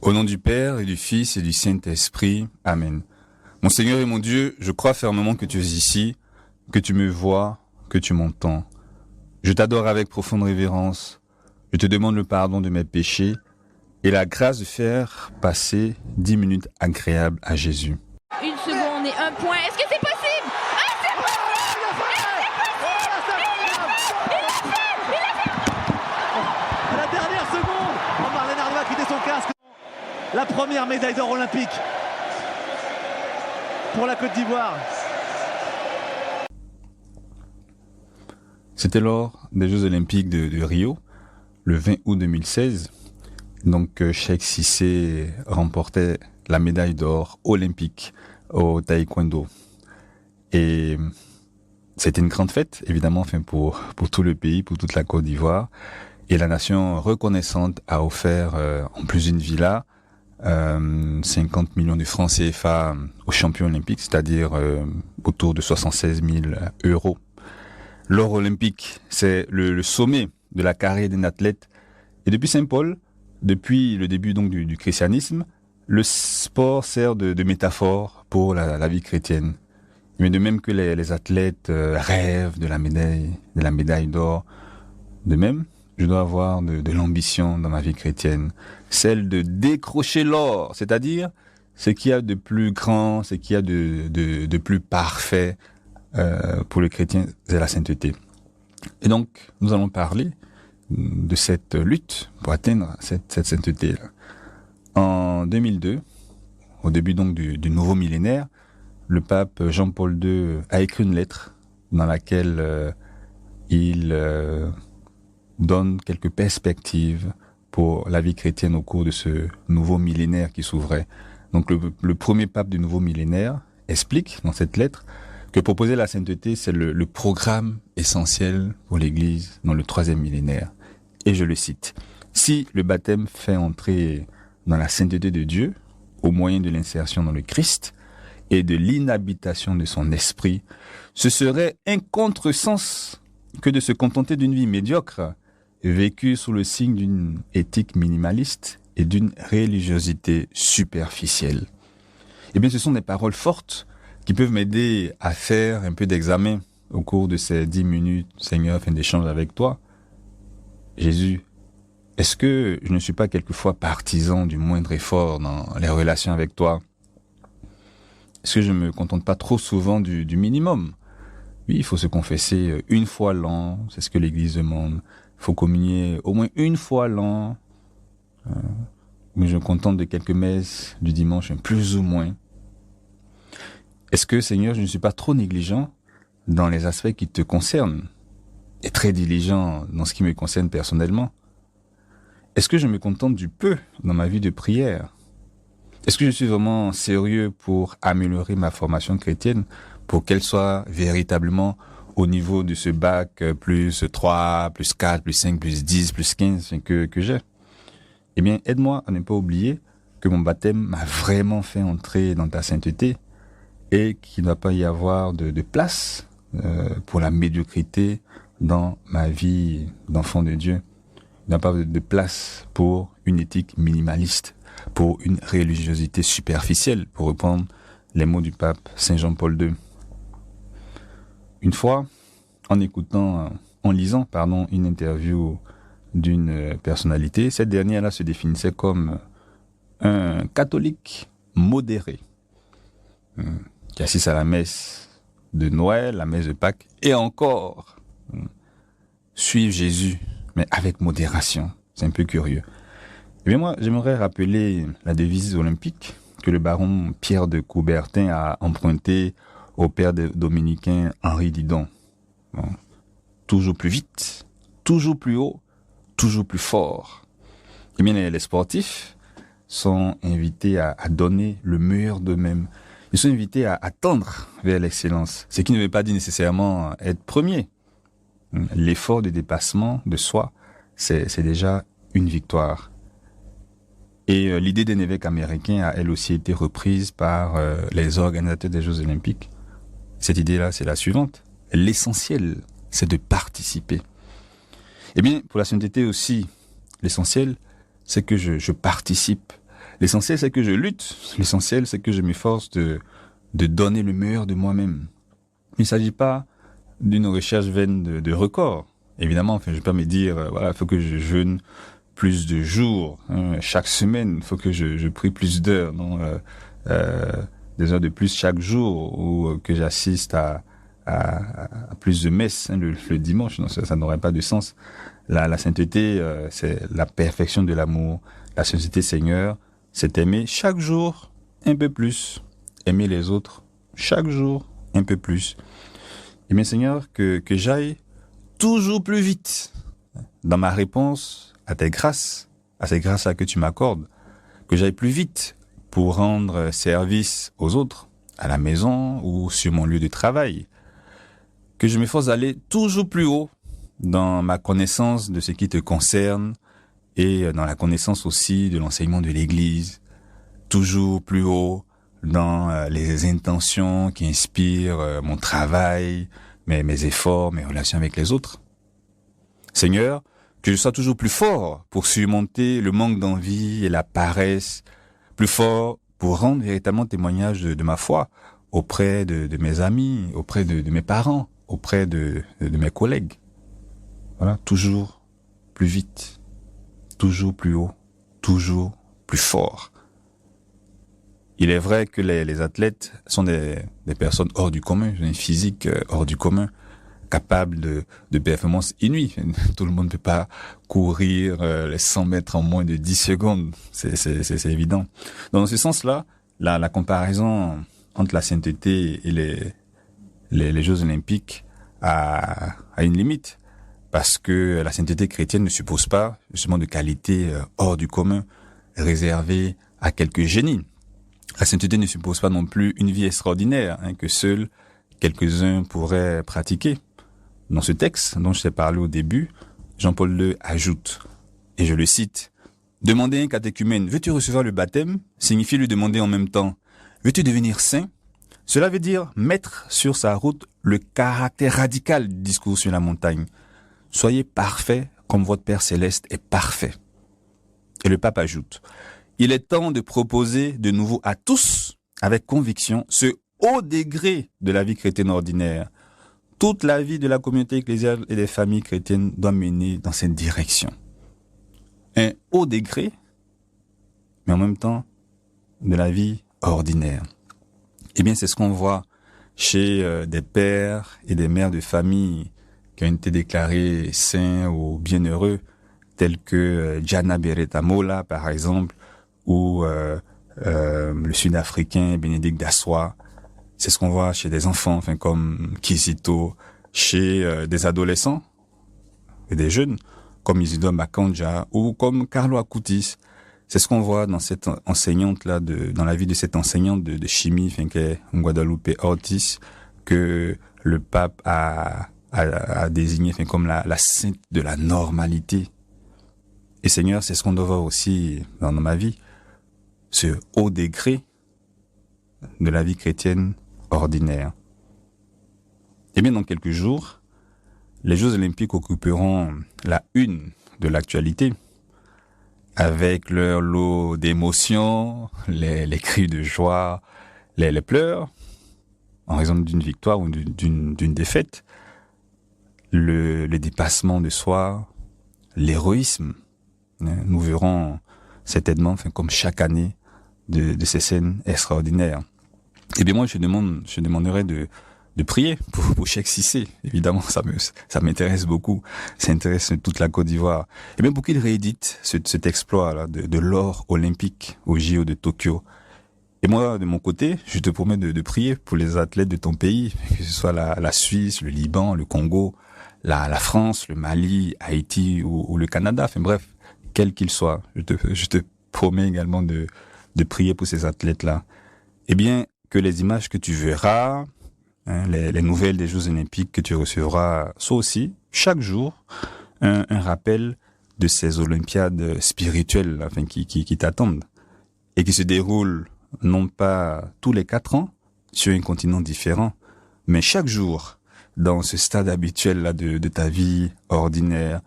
Au nom du Père et du Fils et du Saint-Esprit. Amen. Mon Seigneur et mon Dieu, je crois fermement que tu es ici, que tu me vois, que tu m'entends. Je t'adore avec profonde révérence. Je te demande le pardon de mes péchés et la grâce de faire passer 10 minutes agréables à Jésus. Une seconde et un point. Est-ce que c'est possible? Ah, c'est possible! À la dernière seconde, Marlène Arnaud a quitté son casque. La première médaille d'or olympique pour la Côte d'Ivoire. C'était lors des Jeux Olympiques de Rio, le 20 août 2016. Donc, Cheikh Cissé remportait la médaille d'or olympique au taekwondo. Et c'était une grande fête, évidemment, pour tout le pays, pour toute la Côte d'Ivoire. Et la nation reconnaissante a offert, en plus d'une villa, 50 millions de francs CFA aux champions olympiques, c'est-à-dire autour de 76 000 euros. L'or olympique, c'est le sommet de la carrière d'un athlète. Et depuis Saint-Paul, depuis le début donc du christianisme, le sport sert de métaphore pour la vie chrétienne. Mais de même que les athlètes rêvent de la médaille d'or, de même, je dois avoir de l'ambition dans ma vie chrétienne, celle de décrocher l'or, c'est-à-dire ce qu'il y a de plus grand, ce qu'il y a de plus parfait pour le chrétien, c'est la sainteté. Et donc, nous allons parler de cette lutte pour atteindre cette sainteté-là. En 2002, au début donc du nouveau millénaire, le pape Jean-Paul II a écrit une lettre dans laquelle il donne quelques perspectives pour la vie chrétienne au cours de ce nouveau millénaire qui s'ouvrait. Donc le premier pape du nouveau millénaire explique dans cette lettre que proposer la sainteté, c'est le programme essentiel pour l'Église dans le troisième millénaire. Et je le cite. Si le baptême fait entrer dans la sainteté de Dieu, au moyen de l'insertion dans le Christ et de l'inhabitation de son esprit, ce serait un contresens que de se contenter d'une vie médiocre, vécue sous le signe d'une éthique minimaliste et d'une religiosité superficielle. Eh bien, ce sont des paroles fortes qui peuvent m'aider à faire un peu d'examen au cours de ces 10 minutes, Seigneur, afin d'échanger avec toi. Jésus, est-ce que je ne suis pas quelquefois partisan du moindre effort dans les relations avec toi? Est-ce que je ne me contente pas trop souvent du minimum? Oui, il faut se confesser une fois l'an, c'est ce que l'Église demande. Il faut communier au moins une fois l'an. Mais je me contente de quelques messes du dimanche, plus ou moins. Est-ce que, Seigneur, je ne suis pas trop négligent dans les aspects qui te concernent et très diligent dans ce qui me concerne personnellement? Est-ce que je me contente du peu dans ma vie de prière? Est-ce que je suis vraiment sérieux pour améliorer ma formation chrétienne pour qu'elle soit véritablement au niveau de ce bac plus 3, plus 4, plus 5, plus 10, plus 15 que j'ai? Eh bien, aide-moi à ne pas oublier que mon baptême m'a vraiment fait entrer dans ta sainteté et qu'il ne doit pas y avoir de place pour la médiocrité dans ma vie d'enfant de Dieu. Il n'y a pas de place pour une éthique minimaliste, pour une religiosité superficielle, pour reprendre les mots du pape Saint Jean-Paul II. Une fois, en lisant une interview d'une personnalité, cette dernière-là se définissait comme un catholique modéré, qui assiste à la messe de Noël, la messe de Pâques, et encore suivre Jésus, mais avec modération. C'est un peu curieux. Eh bien moi, j'aimerais rappeler la devise olympique que le baron Pierre de Coubertin a empruntée au père dominicain Henri Didon. Bon. Toujours plus vite, toujours plus haut, toujours plus fort. Eh bien, les sportifs sont invités à donner le meilleur d'eux-mêmes. Ils sont invités à tendre vers l'excellence, ce qui ne veut pas dire nécessairement être premier. L'effort de dépassement de soi, c'est déjà une victoire. Et l'idée d'un évêque américain a elle aussi été reprise par les organisateurs des Jeux Olympiques. Cette idée-là, c'est la suivante. L'essentiel, c'est de participer. Eh bien, pour la sainteté aussi, l'essentiel, c'est que je participe. L'essentiel, c'est que je lutte. L'essentiel, c'est que je m'efforce de donner le meilleur de moi-même. Il ne s'agit pas d'une recherche vaine de records. Évidemment, enfin, je ne vais pas me dire, voilà, il faut que je jeûne plus de jours, hein, chaque semaine, il faut que je prie plus d'heures, non, des heures de plus chaque jour, ou que j'assiste à plus de messes, hein, le dimanche. Non, ça n'aurait pas de sens. La sainteté, c'est la perfection de l'amour. La sainteté, Seigneur, c'est aimer chaque jour un peu plus. Aimer les autres chaque jour un peu plus. Et bien, Seigneur, que j'aille toujours plus vite dans ma réponse à tes grâces, à ces grâces-là que tu m'accordes. Que j'aille plus vite pour rendre service aux autres, à la maison ou sur mon lieu de travail. Que je m'efforce d'aller toujours plus haut dans ma connaissance de ce qui te concerne et dans la connaissance aussi de l'enseignement de l'Église. Toujours plus haut dans les intentions qui inspirent mon travail, mes efforts, mes relations avec les autres. Seigneur, que je sois toujours plus fort pour surmonter le manque d'envie et la paresse, plus fort pour rendre véritablement témoignage de ma foi auprès de mes amis, auprès de mes parents, auprès de mes collègues. Voilà, toujours plus vite, toujours plus haut, toujours plus fort. Il est vrai que les athlètes sont des personnes hors du commun, une physique hors du commun, capables de performances inouïes. Tout le monde ne peut pas courir les 100 mètres en moins de 10 secondes, c'est évident. Dans ce sens-là, la comparaison entre la sainteté et les Jeux Olympiques a une limite, parce que la sainteté chrétienne ne suppose pas justement de qualités hors du commun, réservées à quelques génies. La sainteté ne suppose pas non plus une vie extraordinaire, que seuls quelques-uns pourraient pratiquer. Dans ce texte dont je t'ai parlé au début, Jean-Paul II ajoute, et je le cite, « Demander à un catéchumène, veux-tu recevoir le baptême ?» signifie lui demander en même temps, « Veux-tu devenir saint ?» Cela veut dire mettre sur sa route le caractère radical du discours sur la montagne. « Soyez parfaits comme votre Père céleste est parfait. » Et le pape ajoute, il est temps de proposer de nouveau à tous, avec conviction, ce haut degré de la vie chrétienne ordinaire. Toute la vie de la communauté ecclésiale et des familles chrétiennes doit mener dans cette direction. Un haut degré, mais en même temps, de la vie ordinaire. Eh bien, c'est ce qu'on voit chez des pères et des mères de famille qui ont été déclarés saints ou bienheureux, tels que Gianna Beretta Molla, par exemple, ou le Sud-Africain Bénédicte Dassois. C'est ce qu'on voit chez des enfants, comme Kizito, chez des adolescents et des jeunes, comme Isidore Makanja ou comme Carlo Acutis. C'est ce qu'on voit dans cette enseignante-là, dans la vie de cette enseignante de chimie, qu'est Guadalupe Ortiz, que le pape a désigné comme la sainte de la normalité. Et Seigneur, c'est ce qu'on doit voir aussi dans ma vie, ce haut degré de la vie chrétienne ordinaire. Et bien, dans quelques jours, les Jeux Olympiques occuperont la une de l'actualité, avec leur lot d'émotions, les cris de joie, les pleurs, en raison d'une victoire ou d'une défaite, le dépassement de soi, l'héroïsme. Nous verrons certainement, comme chaque année, de ces scènes extraordinaires. Et bien moi, je demanderais de prier pour Cheikh Cissé. Évidemment, ça m'intéresse beaucoup. Ça intéresse toute la Côte d'Ivoire. Et bien pour qu'il réédite cet exploit-là de l'or olympique au JO de Tokyo. Et moi, de mon côté, je te promets de prier pour les athlètes de ton pays, que ce soit la Suisse, le Liban, le Congo, la France, le Mali, Haïti ou le Canada. Bref, quel qu'il soit. Je te promets également de prier pour ces athlètes-là. Eh bien, que les images que tu verras, les nouvelles des Jeux Olympiques que tu recevras, soient aussi, chaque jour, un rappel de ces Olympiades spirituelles qui t'attendent et qui se déroulent non pas tous les 4 ans sur un continent différent, mais chaque jour dans ce stade habituel là de ta vie ordinaire,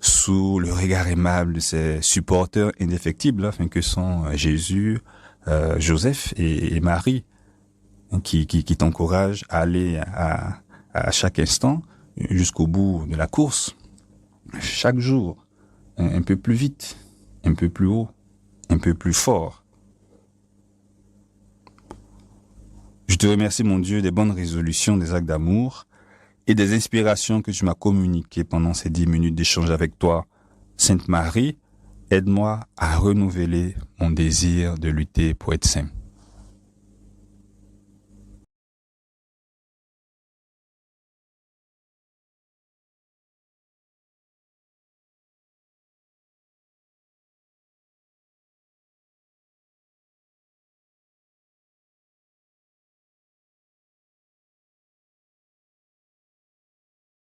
sous le regard aimable de ses supporters indéfectibles, afin que sont Jésus, Joseph et Marie, qui t'encouragent à aller à chaque instant jusqu'au bout de la course, chaque jour, un peu plus vite, un peu plus haut, un peu plus fort. Je te remercie, mon Dieu, des bonnes résolutions, des actes d'amour et des inspirations que tu m'as communiquées pendant ces 10 minutes d'échange avec toi. Sainte Marie, aide-moi à renouveler mon désir de lutter pour être saint.